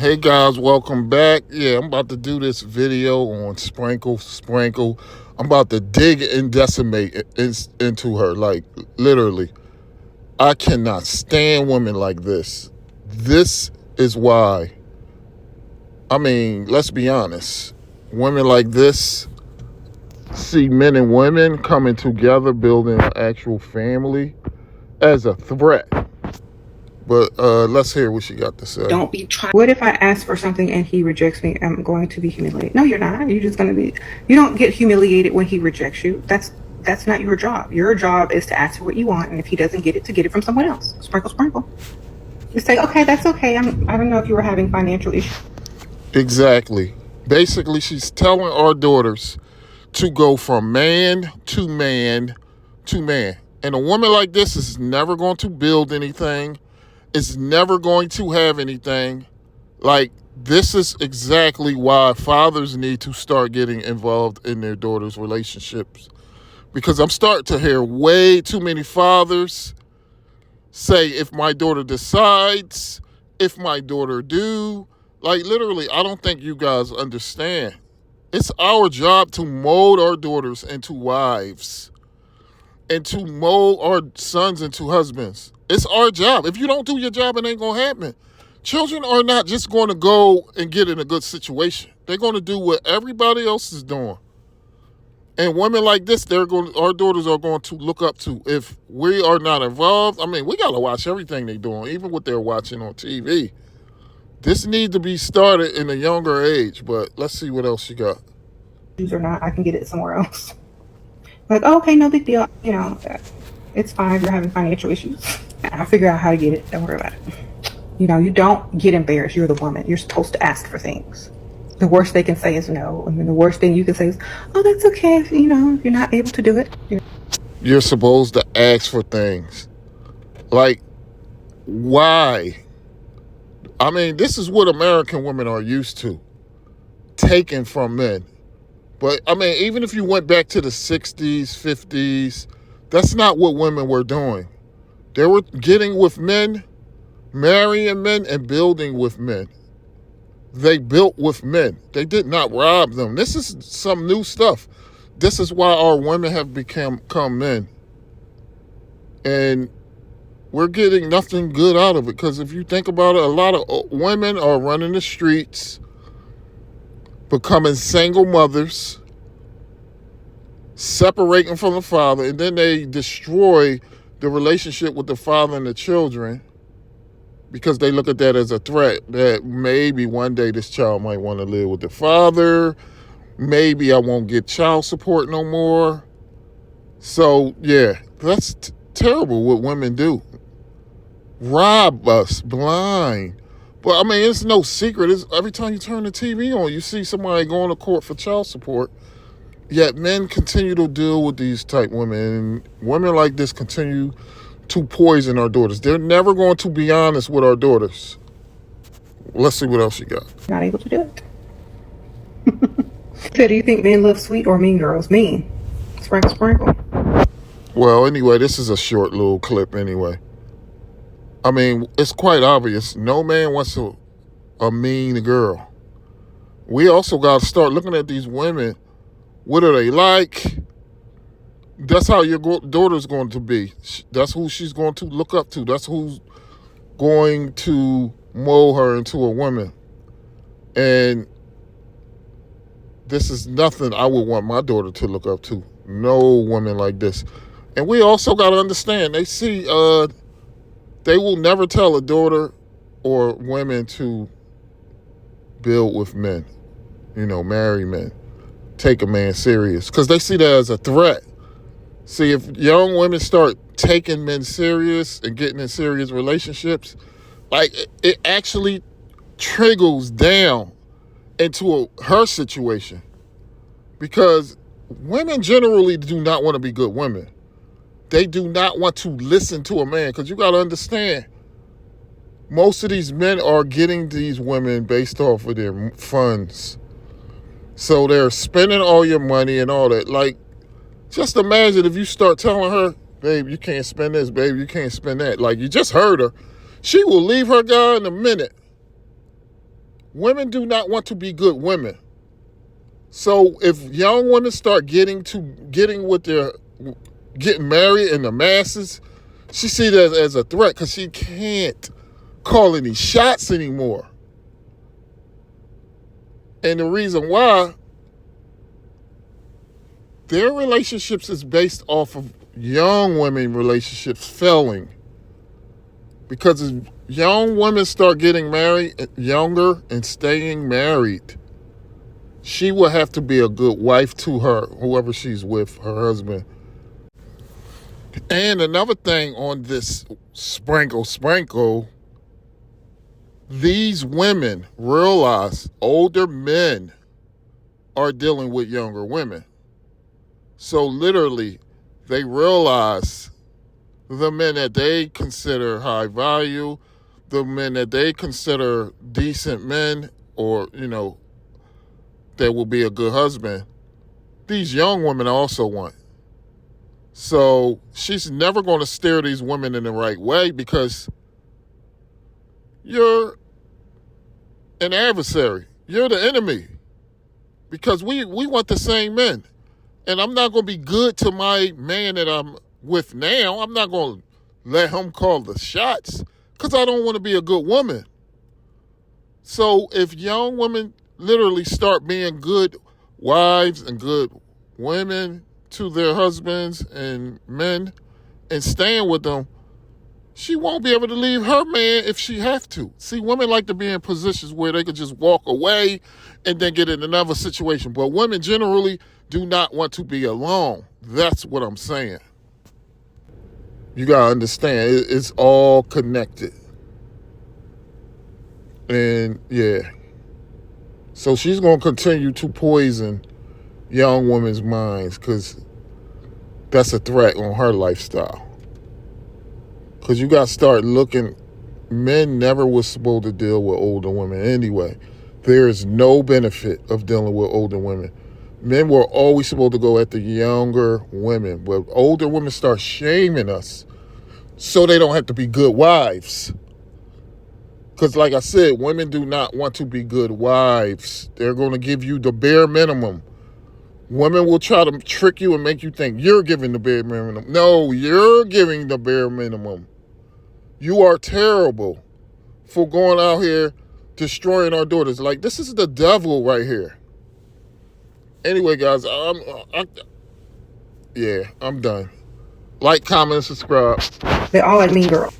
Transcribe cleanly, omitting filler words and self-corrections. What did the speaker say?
Hey guys, welcome back. Yeah, I'm about to do this video on Sprinkle. I'm about to dig and decimate into her, like literally. I cannot stand women like this. This is why. I mean, let's be honest. Women like this see men and women coming together, building an actual family as a threat. But let's hear what she got to say. Don't be trying. What if I ask for something and he rejects me? I'm going to be humiliated. No, you're not. You're just going to be. You don't get humiliated when he rejects you. That's not your job. Your job is to ask for what you want, and if he doesn't get it, to get it from someone else. Sprinkle, sprinkle. You say, okay, that's okay. I don't know if you were having financial issues. Exactly. Basically, she's telling our daughters to go from man to man to man. And a woman like this is never going to build anything, is never going to have anything. Like, this is exactly why fathers need to start getting involved in their daughters' relationships. Because I'm starting to hear way too many fathers say, if my daughter decides, if my daughter do. Like, literally, I don't think you guys understand. It's our job to mold our daughters into wives and to mold our sons into husbands. It's our job. If you don't do your job, it ain't going to happen. Children are not just going to go and get in a good situation. They're going to do what everybody else is doing. And women like this, our daughters are going to look up to. If we are not involved, I mean, we got to watch everything they're doing, even what they're watching on TV. This needs to be started in a younger age, but let's see what else you got. Or not, I can get it somewhere else. Like, oh, okay, no big deal. It's fine if you're having financial issues. I'll figure out how to get it. Don't worry about it. You don't get embarrassed. You're the woman. You're supposed to ask for things. The worst they can say is no. And then the worst thing you can say is, oh, that's okay if you're not able to do it. You're supposed to ask for things. Like, why? I mean, this is what American women are used to, taken from men. But, I mean, even if you went back to the 60s, 50s, that's not what women were doing. They were getting with men, marrying men, and building with men. They built with men. They did not rob them. This is some new stuff. This is why our women have become men. And we're getting nothing good out of it. Because if you think about it, a lot of women are running the streets, becoming single mothers, separating from the father, and then they destroy the relationship with the father and the children because they look at that as a threat that maybe one day this child might want to live with the father. Maybe I won't get child support no more. So, yeah, that's terrible what women do. Rob us blind. But, I mean, it's no secret. Every time you turn the TV on, you see somebody going to court for child support. Yet men continue to deal with these type women. And women like this continue to poison our daughters. They're never going to be honest with our daughters. Let's see what else you got. Not able to do it. So do you think men love sweet or mean girls? Mean. Sprinkle, sprinkle. Well, anyway, this is a short little clip anyway. I mean, it's quite obvious. No man wants a mean girl. We also got to start looking at these women. What are they like? That's how your daughter's going to be. That's who she's going to look up to. That's who's going to mold her into a woman. And this is nothing I would want my daughter to look up to. No woman like this. And we also got to understand, they see, they will never tell a daughter or women to build with men, marry men, take a man serious, because they see that as a threat. See, if young women start taking men serious and getting in serious relationships, like it actually trickles down into her situation, because women generally do not want to be good women. They do not want to listen to a man, because you got to understand, most of these men are getting these women based off of their funds. So they're spending all your money and all that. Like, just imagine if you start telling her, babe, you can't spend this, babe, you can't spend that. Like, you just heard her. She will leave her guy in a minute Women do not want to be good women. So if young women start getting married in the masses, she sees that as a threat because she can't call any shots anymore. And the reason why, their relationships is based off of young women relationships failing. Because as young women start getting married younger and staying married, she will have to be a good wife to whoever she's with, her husband. And another thing on this sprinkle, these women realize older men are dealing with younger women. So literally, they realize the men that they consider high value, the men that they consider decent men, or, that will be a good husband, these young women also want. So she's never going to steer these women in the right way because you're an adversary. You're the enemy. Because we want the same men. And I'm not going to be good to my man that I'm with now. I'm not going to let him call the shots because I don't want to be a good woman. So if young women literally start being good wives and good women to their husbands and men and staying with them, she won't be able to leave her man if she have to. See, women like to be in positions where they could just walk away and then get in another situation. But women generally do not want to be alone. That's what I'm saying. You got to understand, it's all connected. And yeah. So she's going to continue to poison young women's minds because that's a threat on her lifestyle. Because you got to start looking, men never was supposed to deal with older women anyway. There is no benefit of dealing with older women. Men were always supposed to go at the younger women. But older women start shaming us so they don't have to be good wives. Because like I said, women do not want to be good wives. They're going to give you the bare minimum. Women will try to trick you and make you think you're giving the bare minimum. No, you're giving the bare minimum. You are terrible for going out here destroying our daughters. Like, this is the devil right here. Anyway, guys, I'm done. Like, comment, and subscribe. They're all like mean girls.